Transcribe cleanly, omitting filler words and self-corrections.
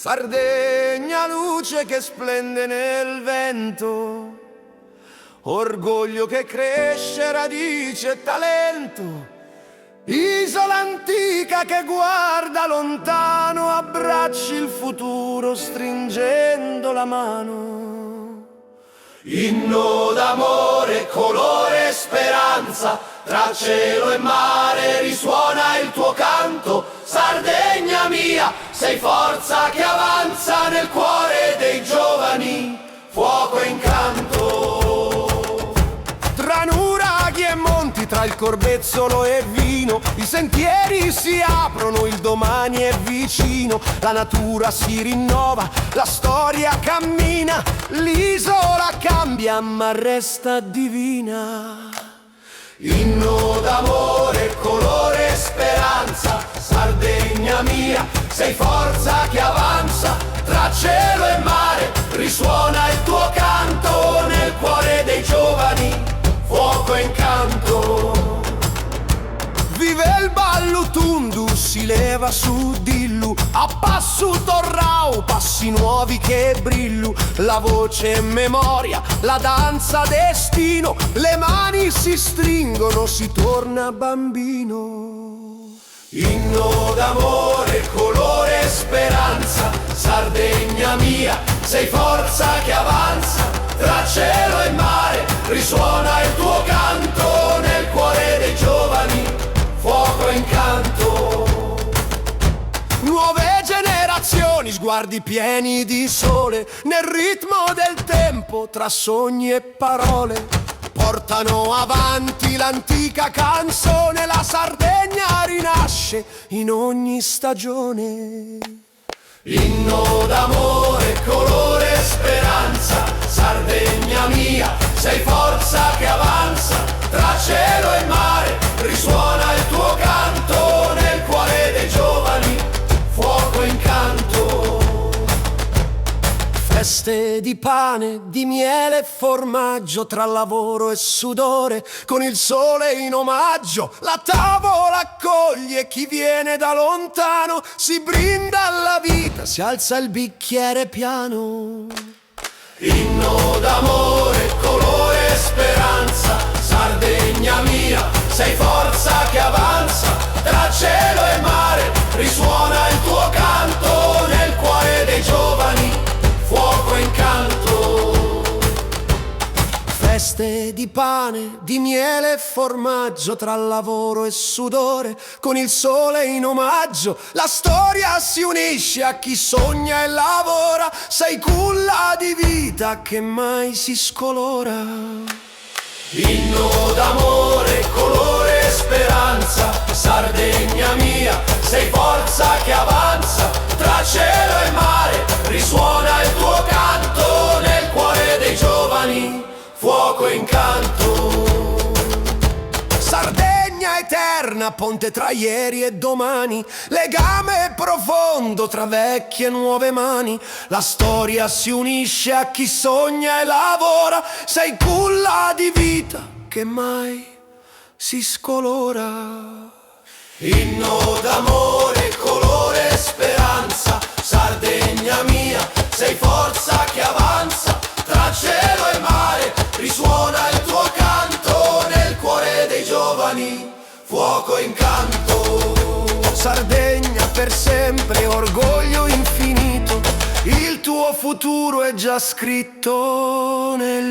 Sardegna, luce che splende nel vento, orgoglio che cresce, radice e talento. Isola antica che guarda lontano, abbracci il futuro stringendo la mano. Inno d'amore, colore e speranza, tra cielo e mare risuona il tuo canto. Sardegna mia, sei forza che avanza nel cuore dei giovani, fuoco e incanto. Tra nuraghi e monti, tra il corbezzolo e vino, i sentieri si aprono, il domani è vicino. La natura si rinnova, la storia cammina, l'isola cambia ma resta divina. Inno d'amore, colore e speranza, Sardegna mia, sei forza che avanza. Tra cielo e mare risuona il tuo canto, nel cuore dei giovani, fuoco e incanto. Vive il ballo tundu, si leva su dillu, a passo torrao, passi nuovi che brillu. La voce è memoria, la danza destino, le mani si stringono, si torna bambino. Inno d'amore, colore e speranza, Sardegna mia, sei forza che avanza. Tra cielo e mare risuona il tuo canto, nel cuore dei giovani, fuoco e incanto. Nuove generazioni, sguardi pieni di sole, nel ritmo del tempo, tra sogni e parole, portano avanti l'antica canzone. La Sardegna rinasce in ogni stagione. Inno d'amore, colore e speranza, Sardegna mia, sei forza che avanza. Tra cielo e mare risuona il tuo canto, nel cuore dei giovani, fuoco e incanto. Feste di pane, di miele e formaggio, tra lavoro e sudore, con il sole in omaggio. La tavola accoglie chi viene da lontano, si brinda alla vita, si alza il bicchiere piano. Inno d'amore, colore e speranza, Sardegna mia, sei forza che avanza. Tra cielo e mare risuona il tuo canto, nel cuore dei giovani, fuoco e incanto. Feste di pane, di miele e formaggio, tra lavoro e sudore, con il sole in omaggio. La storia si unisce a chi sogna e lavora, sei culla di vita che mai si scolora. Inno d'amore, colore e speranza, Sardegna mia, sei forza che avanza. Tra cielo e mare risuona il tuo canto, nel cuore dei giovani, fuoco e incanto. Sardegna eterna, ponte tra ieri e domani, legame profondo tra vecchie e nuove mani. La storia si unisce a chi sogna e lavora, sei culla di vita che mai si scolora. Inno d'amore, colore e speranza, Sardegna mia, sei forza che avanza. Tra cielo e mare risuona il tuo canto, nel cuore dei giovani, fuoco e incanto. Sardegna per sempre, orgoglio infinito, il tuo futuro è già scritto nel